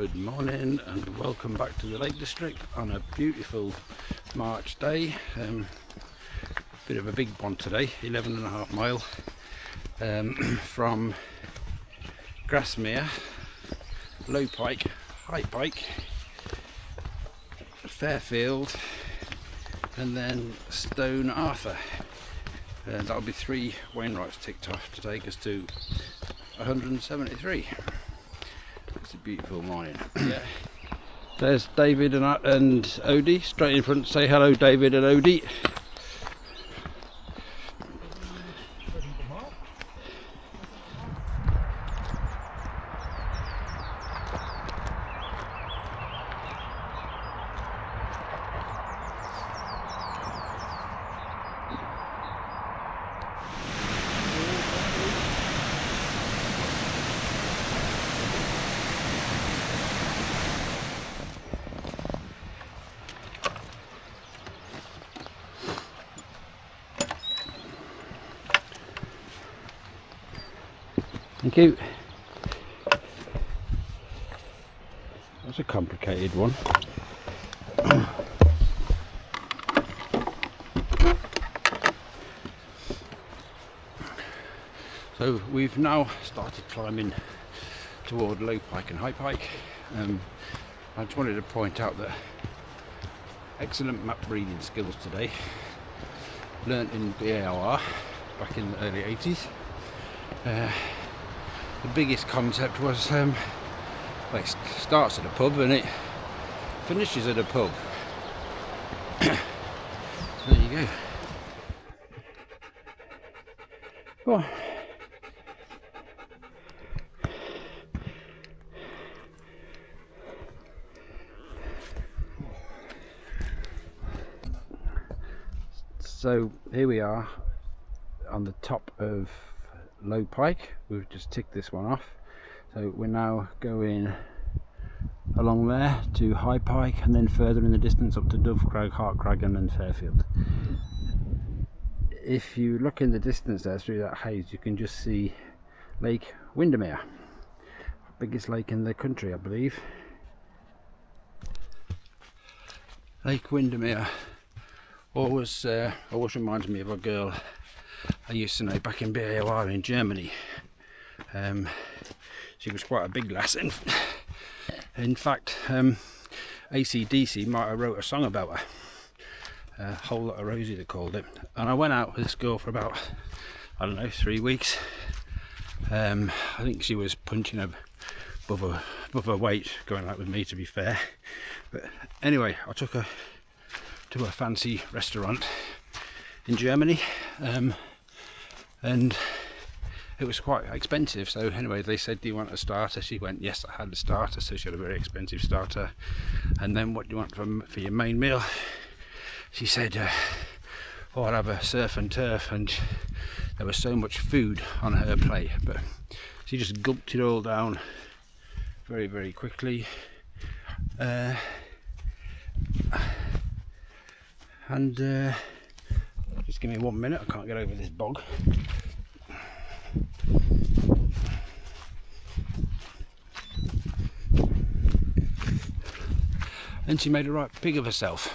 Good morning and welcome back to the Lake District on a beautiful March day. Bit of a big one today, 11.5 mile from Grassmere, Low Pike, Hart Pike, Fairfield and then Stone Arthur. That'll be 3 Wainwrights ticked off to take us to 173. It's a beautiful morning. Yeah. There's David and Odie straight in front. Say hello, David and Odie. Thank you. That's a complicated one. So we've now started climbing toward Low Pike and Hart Pike. I just wanted to point out that excellent map reading skills today. Learnt in BAOR back in the early 80s. The biggest concept was well, it starts at a pub and it finishes at a pub. There you go. Go on. So here we are on the top of Low Pike. We've just ticked this one off, so we're now going along there to Hart Pike and then further in the distance up to Dove Crag, Hart Crag and then Fairfield. If you look in the distance there through that haze, you can just see Lake Windermere, biggest lake in the country I believe. Lake Windermere always reminds me of a girl I used to know back in BAOR in Germany. She was quite a big lass. In fact, AC/DC might have wrote a song about her. Whole Lot of Rosie they called it. And I went out with this girl for about, I don't know, 3 weeks. I think she was punching above her weight going out with me, to be fair. But anyway, I took her to a fancy restaurant in Germany. And it was quite expensive, so anyway they said, do you want a starter? She went, yes, I had a starter. So she had a very expensive starter. And then, what do you want for your main meal? She said, oh, I'll have a surf and turf. And there was so much food on her plate, but she just gulped it all down very, very quickly. Just give me 1 minute, I can't get over this bog. Then she made a right pig of herself.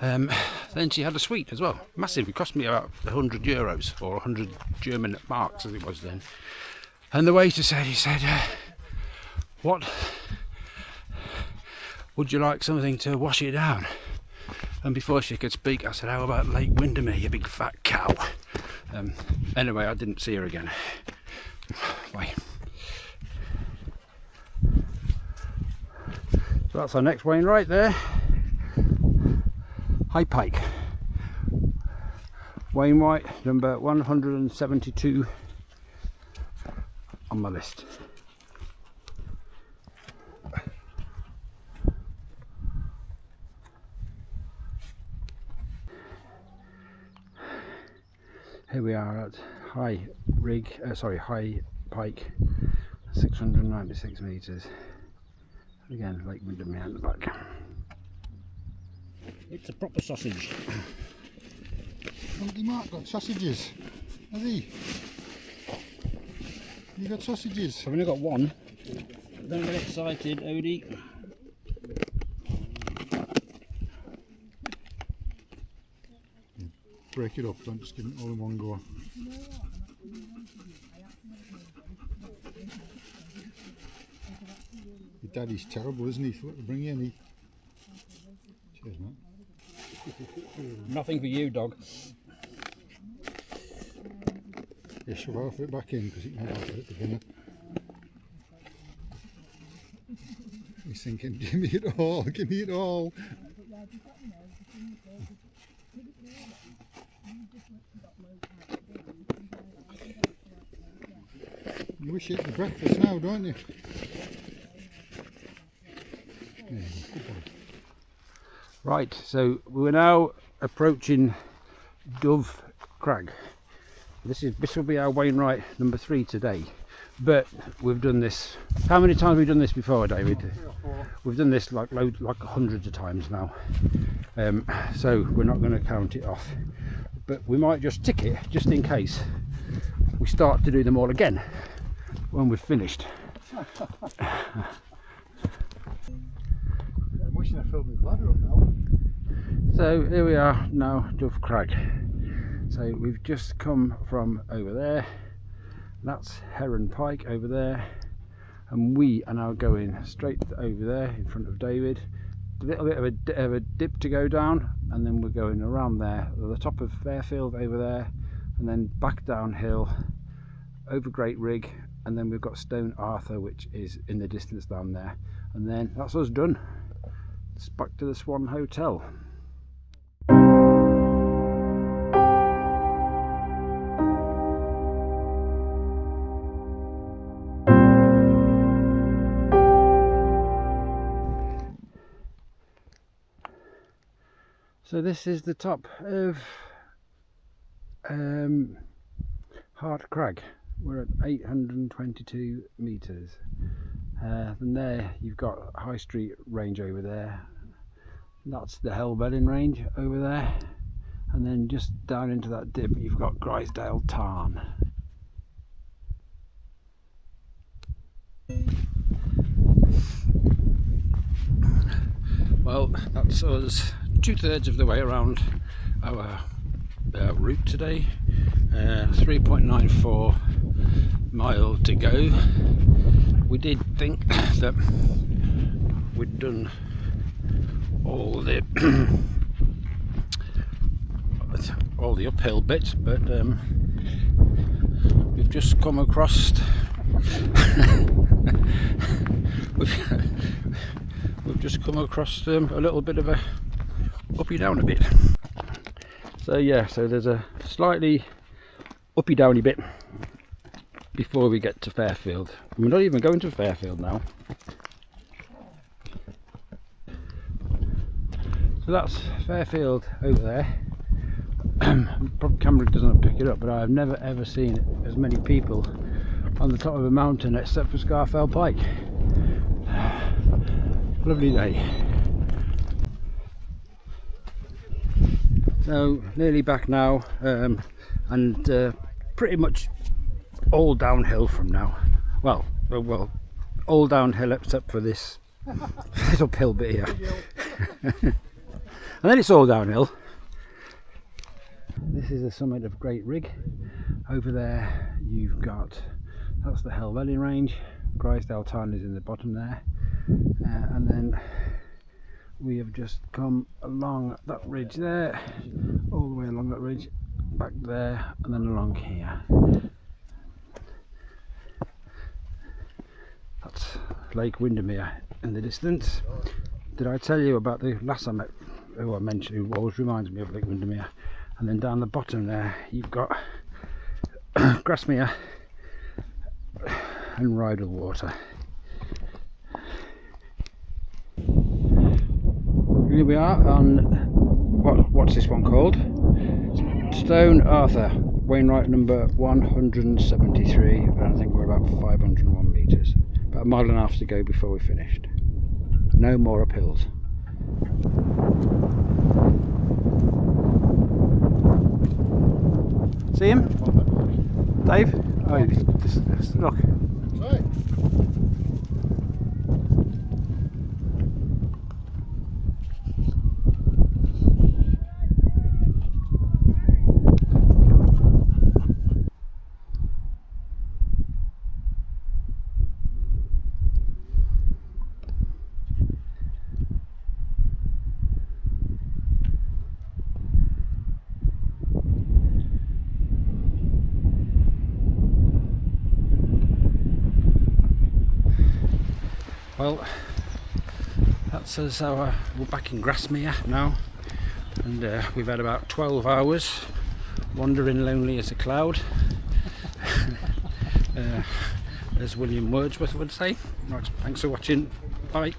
Then she had a sweet as well, massive. It cost me about €100 or 100 German marks as it was then. And the waiter said, he said, what? Would you like something to wash it down? And before she could speak, I said, how about Lake Windermere, you big fat cow? Anyway, I didn't see her again. Bye. So that's our next Wainwright there. Hart Pike. Wainwright number 172 on my list. Here we are at Hart Pike, 696 metres. Again, Lake Windermere at the back. It's a proper sausage. Haven't Mark got sausages? Has he? You got sausages? I've only got one. Don't get excited, Odie. Break it up, don't just give it all in one go. Your daddy's terrible, isn't he? For what to bring you any. Cheers, mate. Nothing for you, dog. Yeah, shove half of it back in because it might have it together. He's thinking, give me it all, give me it all. You wish you ate the breakfast now, don't you? Yeah, good boy. Right, so we're now approaching Dove Crag. This will be our Wainwright number 3 today. But we've done this. How many times have we done this before, David? 3 or 4. We've done this like hundreds of times now. So we're not going to count it off. But we might just tick it just in case we start to do them all again when we've finished. I'm wishing I filled my bladder up now. So here we are now, Dove Crag. So we've just come from over there. That's Heron Pike over there, and we are now going straight over there in front of David. A little bit of a dip to go down, and then we're going around there at the top of Fairfield over there, and then back downhill over Great Rig, and then we've got Stone Arthur, which is in the distance down there, and then that's us done. It's back to the Swan Hotel. So this is the top of Hart Crag. We're at 822 metres. Then there you've got High Street range over there. That's the Helvellyn range over there. And then just down into that dip you've got Grisdale Tarn. Well, that's us 2/3 of the way around our route today. 3.94 mile to go. We did think that we'd done all the all the uphill bits, but we've just come across we've just come across a little bit of a uppy down a bit. So yeah, so there's a slightly uppy downy bit before we get to Fairfield. We're not even going to Fairfield now. So that's Fairfield over there. Probably camera doesn't pick it up, but I've never ever seen as many people on the top of a mountain except for Low Pike. Lovely day. So nearly back now, and pretty much all downhill from now. Well, all downhill except for this little uphill bit here. And then it's all downhill. This is the summit of Great Rig. Over there you've got, that's the Helvellyn range. Grisdale Tarn is in the bottom there. And then we have just come along that ridge there, all the way along that ridge, back there, and then along here. That's Lake Windermere in the distance. Did I tell you about the last time who I mentioned, who always reminds me of Lake Windermere? And then down the bottom there you've got Grassmere and Rydal Water. Here we are on what's this one called? Stone Arthur, Wainwright number 173, and I think we're about 501 metres. About a mile and a half to go before we're finished. No more uphills. See him? Dave? Oh, look. Well, that's us. We're back in Grassmere now, and we've had about 12 hours wandering lonely as a cloud, as William Wordsworth would say. Right, thanks for watching. Bye.